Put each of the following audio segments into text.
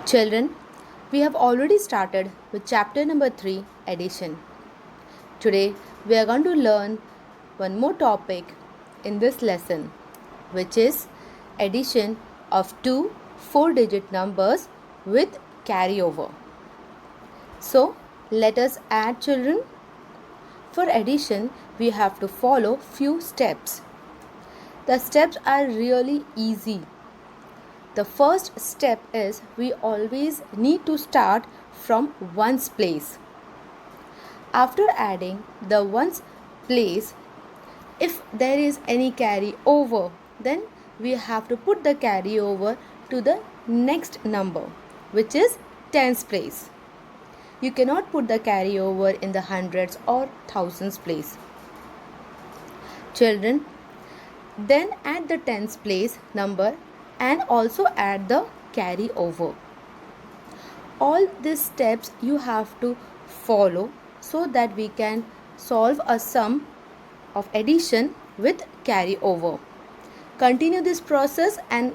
Children, we have already started with chapter number 3, addition. Today, we are going to learn one more topic in this lesson, which is addition of two 4-digit numbers with carryover. So, let us add, children. For addition, we have to follow few steps. The steps are really easy. The first step is we always need to start from ones place. After adding the ones place, if there is any carry over, then we have to put the carry over to the next number, which is tens place. You cannot put the carry over in the hundreds or thousands place. Children, then add the tens place number and also add the carry over. All these steps you have to follow so that we can solve a sum of addition with carry over. Continue this process and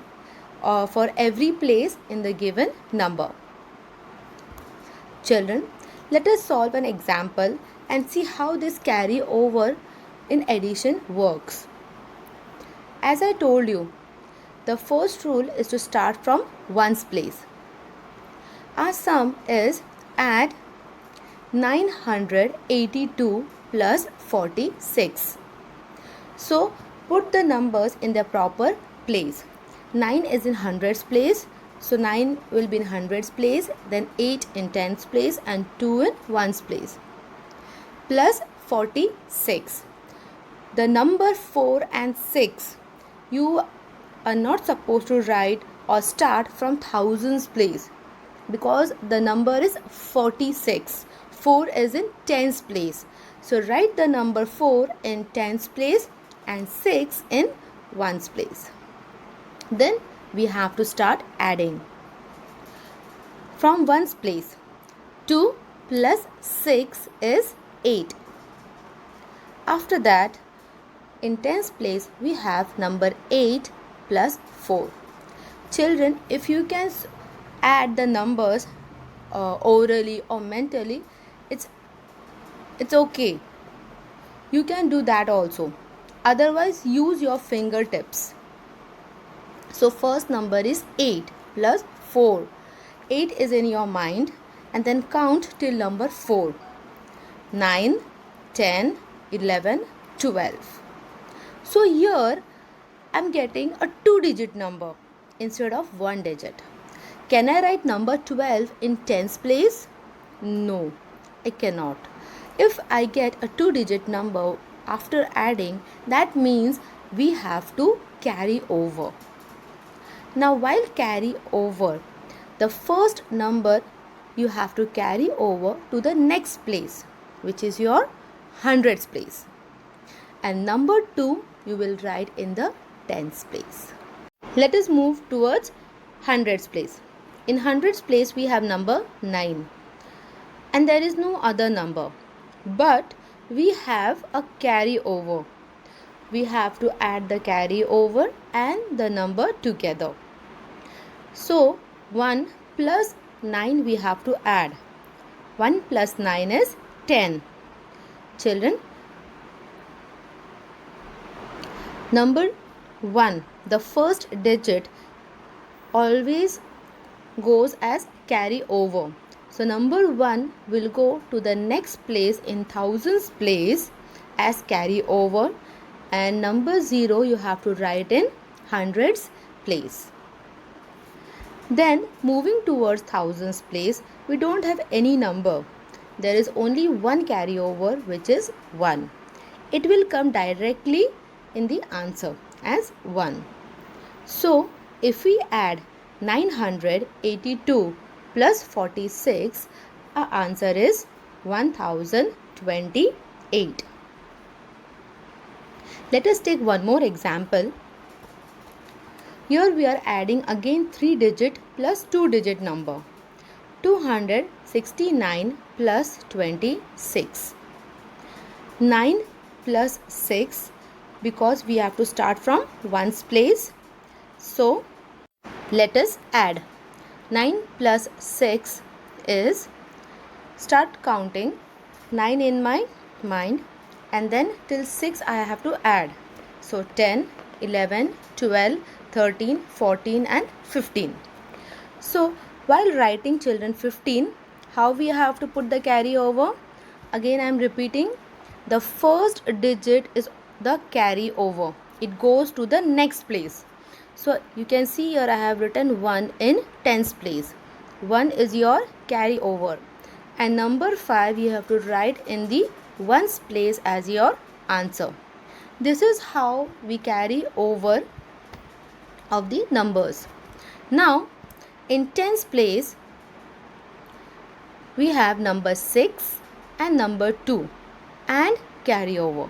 for every place in the given number. Children, let us solve an example and see how this carry over in addition works. As I told you, the first rule is to start from ones place. Our sum is add 982 plus 46. So put the numbers in their proper place. 9 is in hundreds place, so 9 will be in hundreds place, then 8 in tens place and 2 in ones place. Plus 46. The number 4 and 6 you are not supposed to write or start from thousands place because the number is 46. 4 is in tens place. So write the number 4 in tens place and 6 in ones place. Then we have to start adding. From ones place, 2 plus 6 is 8. After that, in tens place, we have number 8 plus 4. Children, if you can add the numbers orally or mentally, it's okay. You can do that also. Otherwise, use your fingertips. So first number is 8 plus 4. 8 is in your mind and then count till number 4. 9, 10, 11, 12. So here I am getting a 2-digit number instead of 1 digit. Can I write number 12 in tens place? No, I cannot. If I get a 2-digit number after adding, that means we have to carry over. Now while carry over, the first number you have to carry over to the next place, which is your hundreds place. And number 2 you will write in the tens place. Let us move towards hundreds place. In hundreds place we have number 9 and there is no other number, but we have a carry over. We have to add the carry over and the number together. So 1 plus 9 we have to add. 1 plus 9 is 10. Children, number 1, the first digit always goes as carry over. So number 1 will go to the next place in thousands place as carry over and number 0 you have to write in hundreds place. Then moving towards thousands place, we don't have any number. There is only one carryover, which is 1. It will come directly in the answer as 1. So if we add 982 plus 46, our answer is 1028. Let us take one more example. Here we are adding again 3-digit plus 2-digit number. 269 plus 26. 9 plus 6, because we have to start from ones place. So let us add. 9 plus 6 is, start counting 9 in my mind, and then till 6 I have to add. So 10, 11, 12, 13, 14 and 15. So while writing children 15, how we have to put the carry over? Again I am repeating, the first digit is the carry over. It goes to the next place. So you can see here I have written 1 in tens place. 1 is your carry over. And number 5 you have to write in the ones place as your answer. This is how we carry over of the numbers. Now in tens place we have number 6 and number 2 and carry over.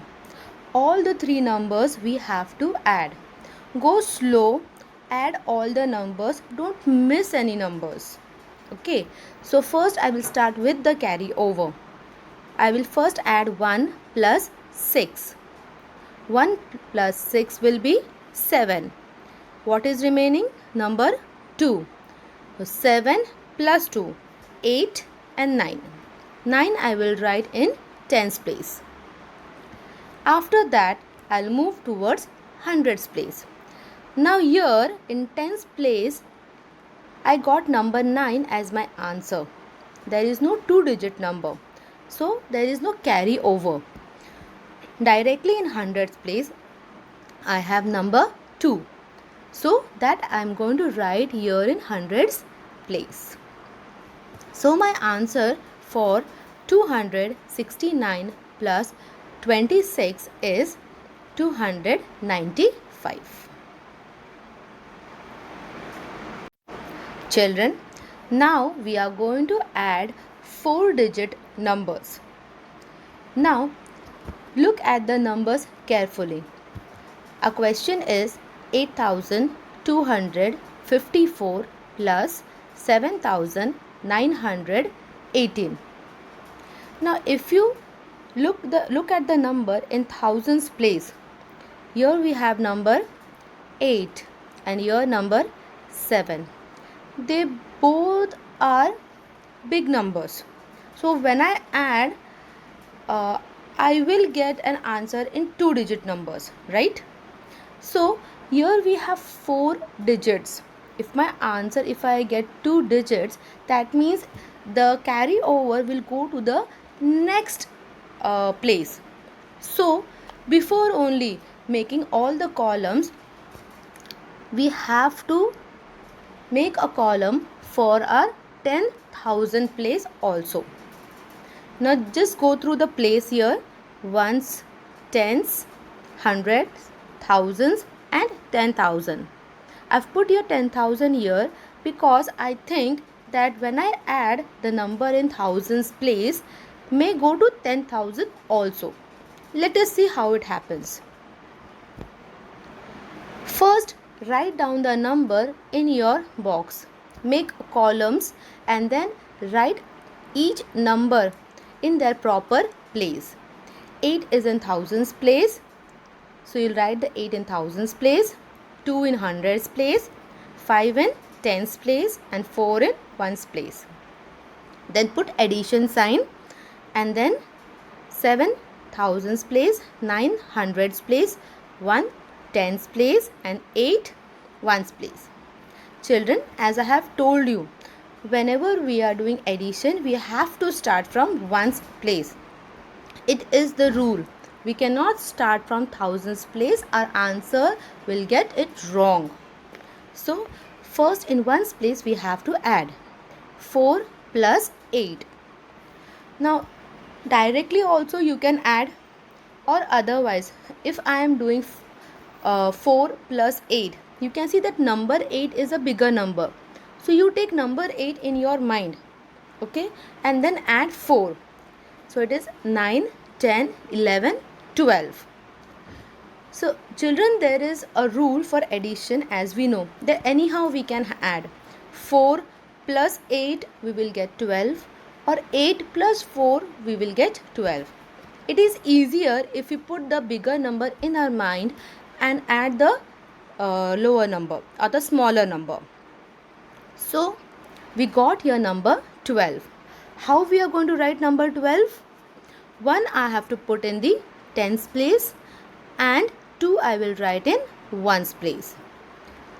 All the three numbers we have to add. Go slow, add all the numbers, don't miss any numbers. Okay, so first I will start with the carry over. I will first add 1 plus 6. 1 plus 6 will be 7. What is remaining? Number 2. So 7 plus 2, 8 and 9. 9 I will write in tens place. After that I'll move towards hundreds place. Now here in tens place I got number 9 as my answer. There is no 2-digit number. So there is no carry over. Directly in hundreds place I have number 2. So that I am going to write here in hundreds place. So my answer for 269 plus 26 is 295. Children, now we are going to add 4-digit numbers. Now look at the numbers carefully. Our question is 8,254 plus 7,918. Now if you look at the number in thousands place, here we have number 8 and here number 7. They both are big numbers. So when I add, I will get an answer in 2-digit numbers, right? So here we have 4 digits. If I get 2 digits, that means the carry over will go to the next place. So before only making all the columns, we have to make a column for our 10,000 place also. Now just go through the place here: ones, tens, hundreds, thousands and 10,000. I've put here 10,000 here because I think that when I add the number in thousands place may go to 10,000 also. Let us see how it happens. First, write down the number in your box. Make columns and then write each number in their proper place. 8 is in thousands place. So you'll write the 8 in thousands place, 2 in hundreds place, 5 in tens place and 4 in ones place. Then put addition sign and then 7 thousands place, 9 hundreds place, 1 tens place and 8 ones place. Children, as I have told you, whenever we are doing addition, we have to start from ones place. It is the rule. We cannot start from thousands place. Our answer will get it wrong. So first in ones place we have to add 4 plus 8. Now directly also you can add, or otherwise if I am doing 4 plus 8, you can see that number 8 is a bigger number. So you take number 8 in your mind, okay, and then add 4. So it is 9, 10, 11, 12. So children, there is a rule for addition, as we know that anyhow we can add 4 plus 8 we will get 12, or 8 plus 4 we will get 12. It is easier if we put the bigger number in our mind and add the lower number or the smaller number. So We got here number 12. How we are going to write number 12? 1 I have to put in the tens place and 2 I will write in ones place.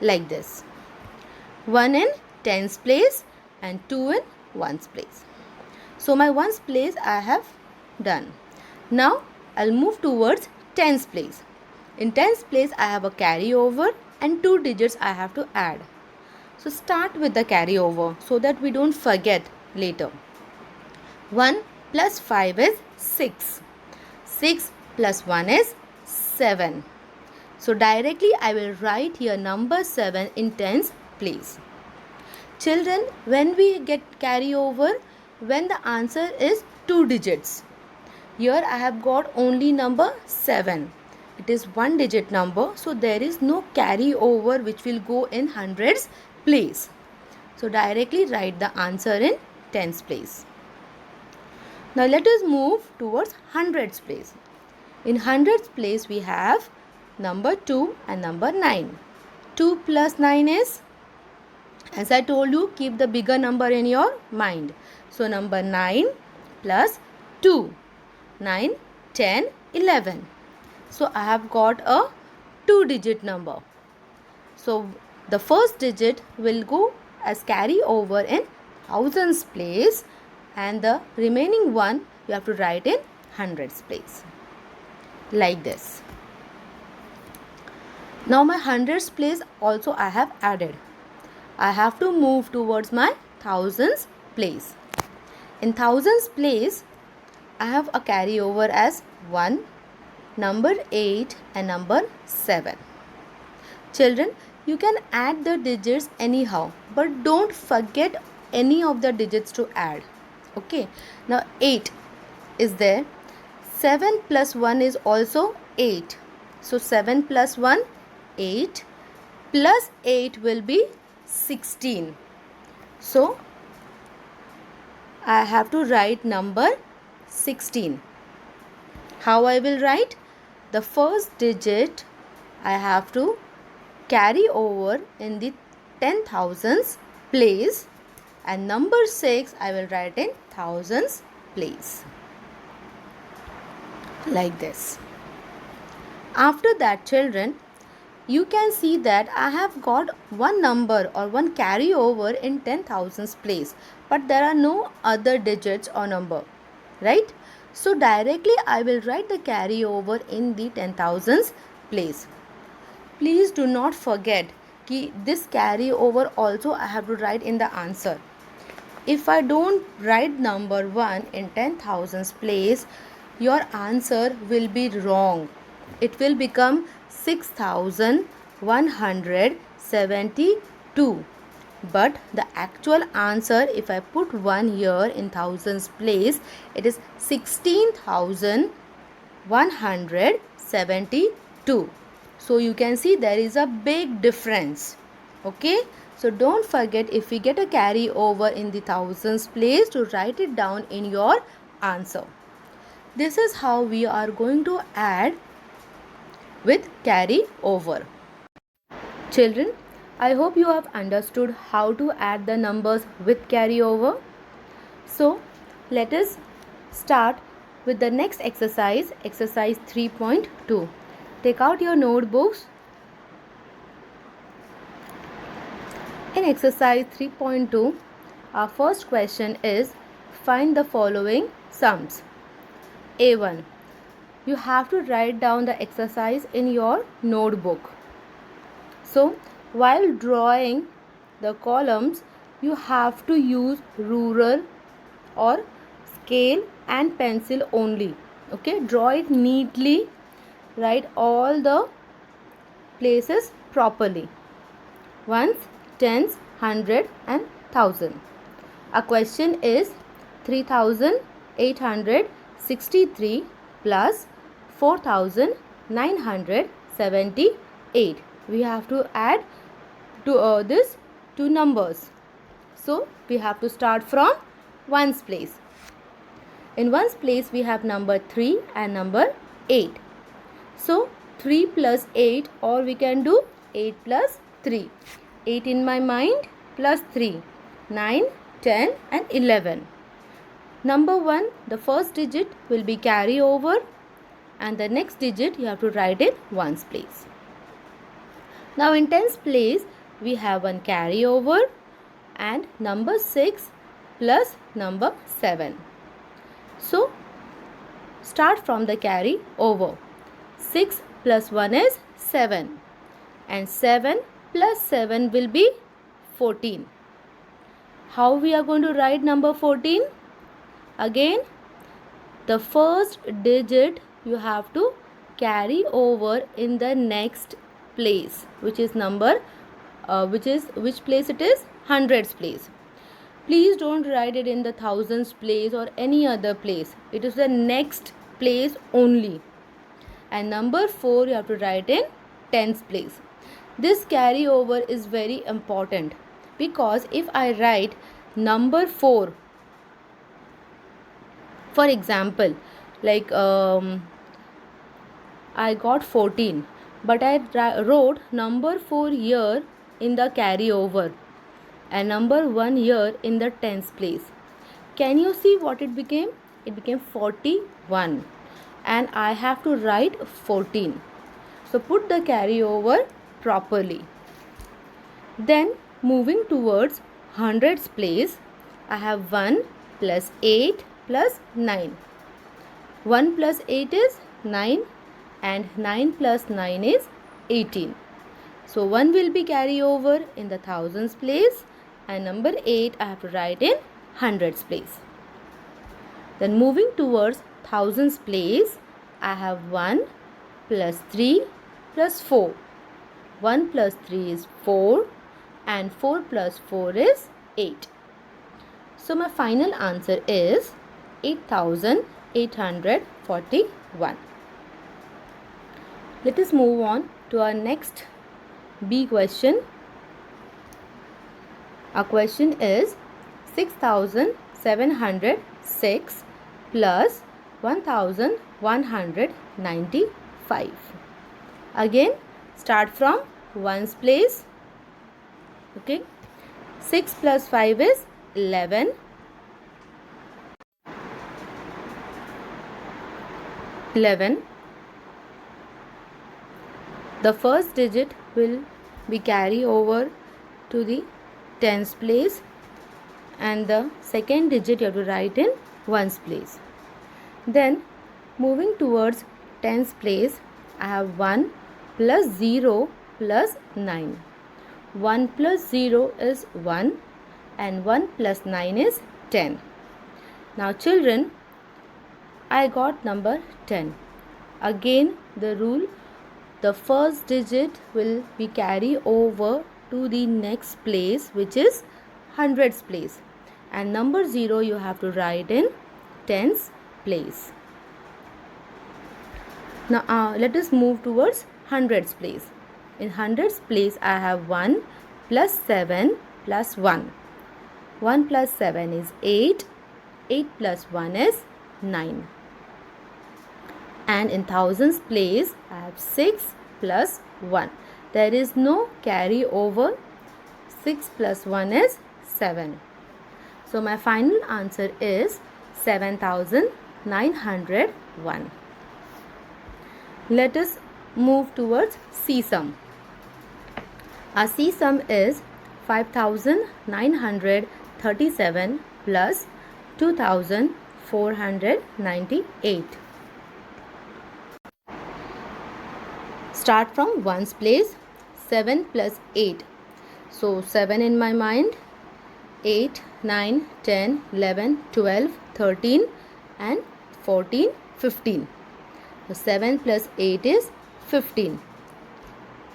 Like this. 1 in tens place and 2 in ones place. So my ones place I have done. Now I'll move towards tens place. In tens place I have a carryover and 2 digits I have to add. So start with the carryover so that we don't forget later. 1 plus 5 is 6. 6 plus 1 is 7. So directly I will write here number 7 in tens place. Children, when we get carryover, when the answer is 2 digits. Here I have got only number 7. It is 1 digit number, so there is no carryover which will go in hundreds place. So directly write the answer in tens place. Now let us move towards hundreds place. In hundreds place we have number 2 and number 9. 2 plus 9 is, as I told you, keep the bigger number in your mind. So number 9 plus 2. 9, 10, 11. So I have got a 2 digit number. So the first digit will go as carry over in thousands place and the remaining one you have to write in hundreds place. Like this. Now my hundreds place also I have added. I have to move towards my thousands place. In thousands place I have a carryover as 1, number 8 and number 7. Children, you can add the digits anyhow, but don't forget any of the digits to add. Okay, now 8 is there. 7 plus 1 is also 8. So 7 plus 1, 8. Plus 8 will be 16. So I have to write number 16. How I will write? The first digit I have to carry over in the 10,000s place and number 6 I will write in thousands place. Like this. After that, children, you can see that I have got one number or one carryover in 10,000s place, but there are no other digits or number, right? So directly I will write the carryover in the 10,000s place. Please do not forget कि this carryover also I have to write in the answer. If I don't write number 1 in 10,000s place, your answer will be wrong. It will become 6,172. But the actual answer, if I put 1 here in thousands place, it is 16,172. So you can see there is a big difference. Okay, so don't forget, if we get a carry over in the thousands place, to write it down in your answer. This is how we are going to add with carry over. Children, I hope you have understood how to add the numbers with carry over. So let us start with the next exercise, exercise 3.2. Take out your notebooks. In exercise 3.2, our first question is, find the following sums. A1. You have to write down the exercise in your notebook. So while drawing the columns, you have to use ruler or scale and pencil only. Okay, draw it neatly, write all the places properly. Ones, tens, 100 and 1000. Our question is 3,863 plus 4,978. We have to add to this two numbers. So we have to start from ones place. In ones place we have number 3 and number 8. So 3 plus 8, or we can do 8 plus 3. 8 in my mind plus 3. 9, 10 and 11. Number 1, the first digit will be carry over and the next digit you have to write in ones place. Now in tens place we have one carry over and number 6 plus number 7. So start from the carry over. 6 plus 1 is 7 and 7 plus 7 will be 14. How we are going to write number 14? Again, the first digit you have to carry over in the next place, which is number, which place it is? Hundreds place. Please don't write it in the thousands place or any other place. It is the next place only. And number 4 you have to write in tens place. This carry over is very important because if I write number 4, for example, like I got 14, but I wrote number 4 here in the carry over and number 1 here in the tens place. Can you see what it became? It became 41 and I have to write 14. So put the carry over properly. Then moving towards hundreds place, I have 1 plus 8 plus 9. 1 plus 8 is 9 and 9 plus 9 is 18. So 1 will be carry over in the thousands place and number 8 I have to write in hundreds place. Then moving towards thousands place, I have 1 plus 3 plus 4. 1 plus 3 is 4 and 4 plus 4 is 8. So my final answer is 8841. Let us move on to our next B question. Our question is 6706 plus 1195. Again, start from ones place. Okay. 6 plus 5 is 11. 11. The first digit will be carry over to the tens place and the second digit you have to write in ones place. Then moving towards tens place, I have 1 plus 0 plus 9. 1 plus 0 is 1 and 1 plus 9 is 10. Now children, I got number 10. Again the rule, the first digit will be carry over to the next place, which is hundreds place, and number 0 you have to write in tens place. Now let us move towards hundreds place. In hundreds place I have 1 plus 7 plus 1. 1 plus 7 is 8. 8 plus 1 is 9. And in thousands place I have 6 plus 1. There is no carry over. 6 plus 1 is 7. So my final answer is 7901. Let us move towards C sum. Our C sum is 5937 plus 2498. Start from ones place. 7 plus 8. So 7 in my mind. 8, 9, 10, 11, 12, 13 and 14, 15. So 7 plus 8 is 15.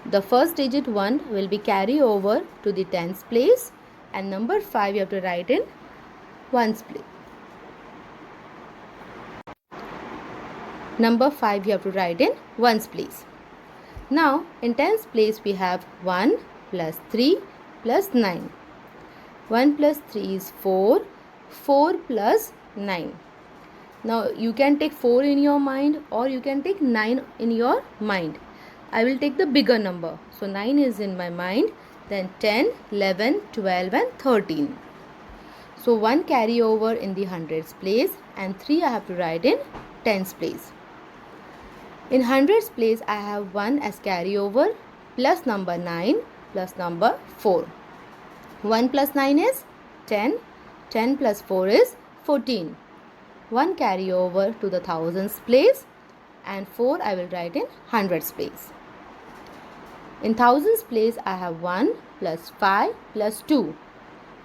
The first digit 1 will be carry over to the tens place and number 5 you have to write in ones place. Number 5 you have to write in ones place. Now in tens place we have 1 plus 3 plus 9. 1 plus 3 is 4. 4 plus 9. Now you can take 4 in your mind or you can take 9 in your mind. I will take the bigger number. So 9 is in my mind. Then 10, 11, 12 and 13. So 1 carry over in the hundreds place and 3 I have to write in tens place. In hundreds place I have 1 as carry over plus number 9 plus number 4. 1 plus 9 is 10. 10 plus 4 is 14. 1 carry over to the thousands place and 4 I will write in hundreds place. In thousands place I have 1 plus 5 plus 2.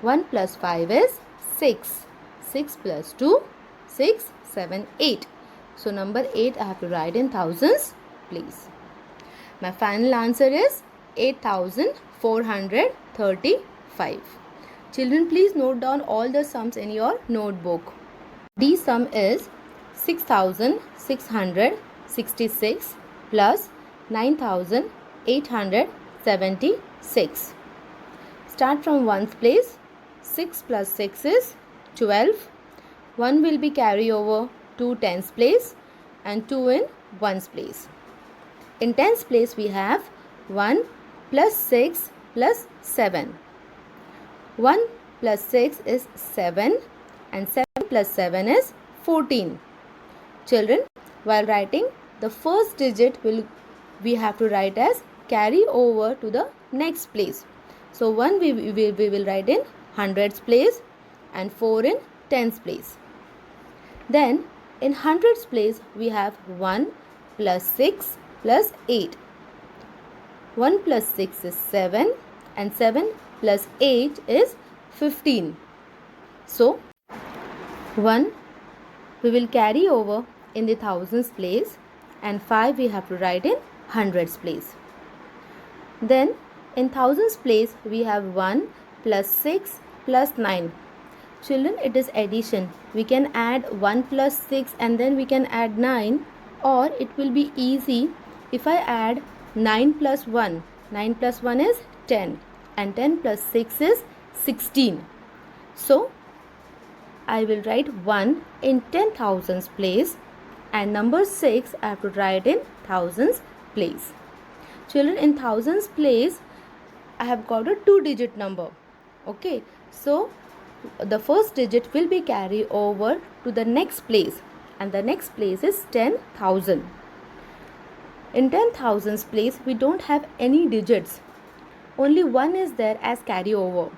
1 plus 5 is 6. 6 plus 2, 6, 7, 8. So number 8 I have to write in thousands place. My final answer is 8435. Children, please note down all the sums in your notebook. D sum is 6666 plus 9876. Start from ones place. 6 plus 6 is 12. 1 will be carry over to tens place and 2 in ones place. In tens place we have 1 plus 6 plus 7. 1 plus 6 is 7 and 7 plus 7 is 14. Children, while writing, the first digit we have to write as carry over to the next place. So 1 we will write in hundreds place and 4 in tens place. Then in hundreds place we have 1 plus 6 plus 8. 1 plus 6 is 7 and 7 plus 8 is 15. So 1 we will carry over in the thousands place and 5 we have to write in hundreds place. Then in thousands place we have 1 plus 6 plus 9. Children, it is addition. We can add 1 plus 6 and then we can add 9, or it will be easy if I add 9 plus 1. 9 plus 1 is 10 and 10 plus 6 is 16. So I will write 1 in 10,000s place and number 6 I have to write in thousands place. Children, in thousands place I have got a 2-digit number. Okay, so the first digit will be carried over to the next place and the next place is 10,000. In 10,000s place we don't have any digits. Only 1 is there as carry over.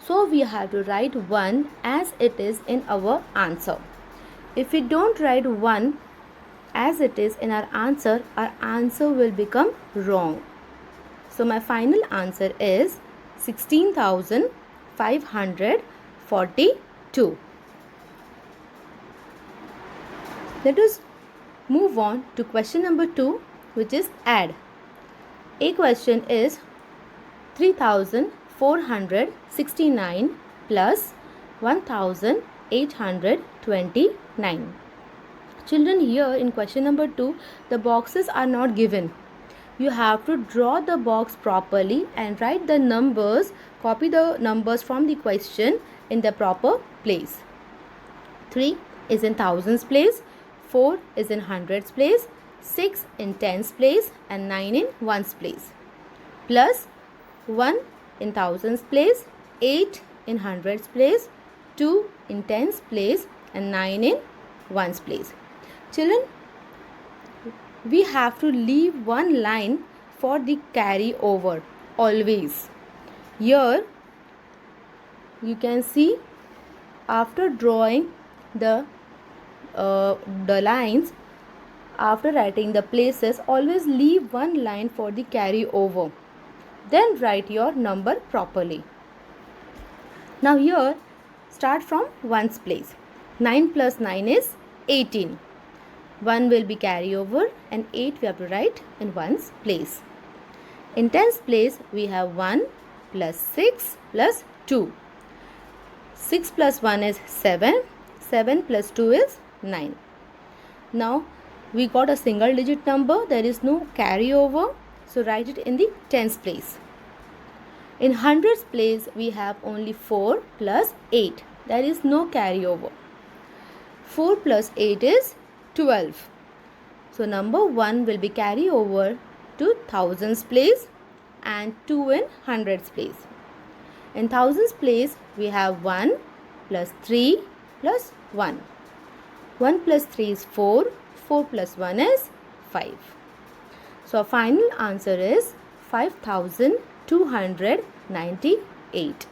So we have to write 1 as it is in our answer. If we don't write 1 as it is in our answer will become wrong. So my final answer is 16,542. Let us move on to question number 2, which is add. A question is 3,469 plus 1,829. Children, here in question number 2, the boxes are not given. You have to draw the box properly and write the numbers, copy the numbers from the question in the proper place. 3 is in thousands place, 4 is in hundreds place, 6 in tens place and 9 in ones place. Plus 1 in thousands place, 8 in hundreds place, 2 in tens place and 9 in ones place. Children, we have to leave one line for the carry over always. Here you can see, after drawing the lines, after writing the places, always leave one line for the carry over. Then write your number properly. Now here start from ones place. 9 plus 9 is 18. 1 will be carry over and 8 we have to write in ones place. In tens place we have 1 plus 6 plus 2. 6 plus 1 is 7. 7 plus 2 is 9. Now we got a single digit number. There is no carry over. So write it in the tens place. In hundreds place we have only 4 plus 8. There is no carry over. 4 plus 8 is 12. So number 1 will be carry over to thousands place and 2 in hundreds place. In thousands place we have 1 plus 3 plus 1. 1 plus 3 is 4. 4 plus 1 is 5. So our final answer is 5298.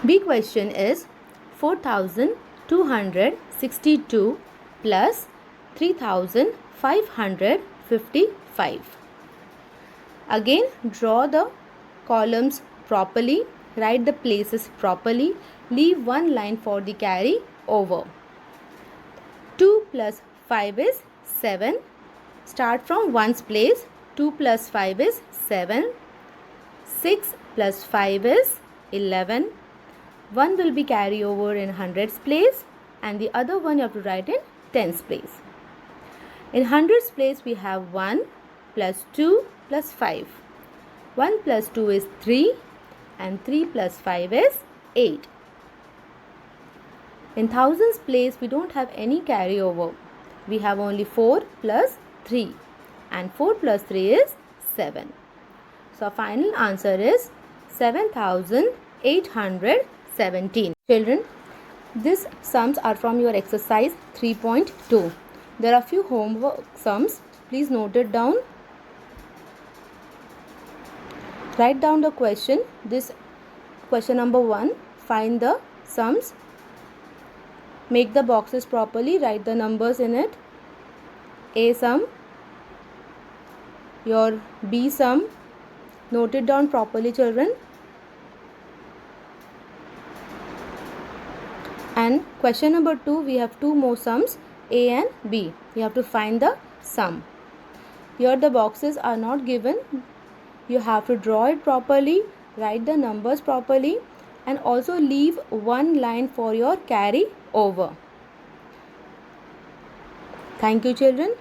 B question is 4262 plus 3555. Again, draw the columns properly, write the places properly, leave one line for the carry over. 2 plus 5 is 7. Start from ones place. 2 plus 5 is 7. 6 plus 5 is 11. 1 will be carry over in hundreds place and the other one you have to write in tens place. In hundreds place we have 1 plus 2 plus 5. 1 plus 2 is 3 and 3 plus 5 is 8. In thousands place we don't have any carryover. We have only 4 plus 3 and 4 plus 3 is 7. So our final answer is 7817. Children, these sums are from your exercise 3.2. There are few homework sums. Please note it down. Write down the question. This question number 1. Find the sums. Make the boxes properly. Write the numbers in it. A sum. Your B sum. Note it down properly, children. And question number 2, we have 2 more sums, A and B. You have to find the sum. Here the boxes are not given. You have to draw it properly, write the numbers properly, and also leave one line for your carry over. Thank you, children.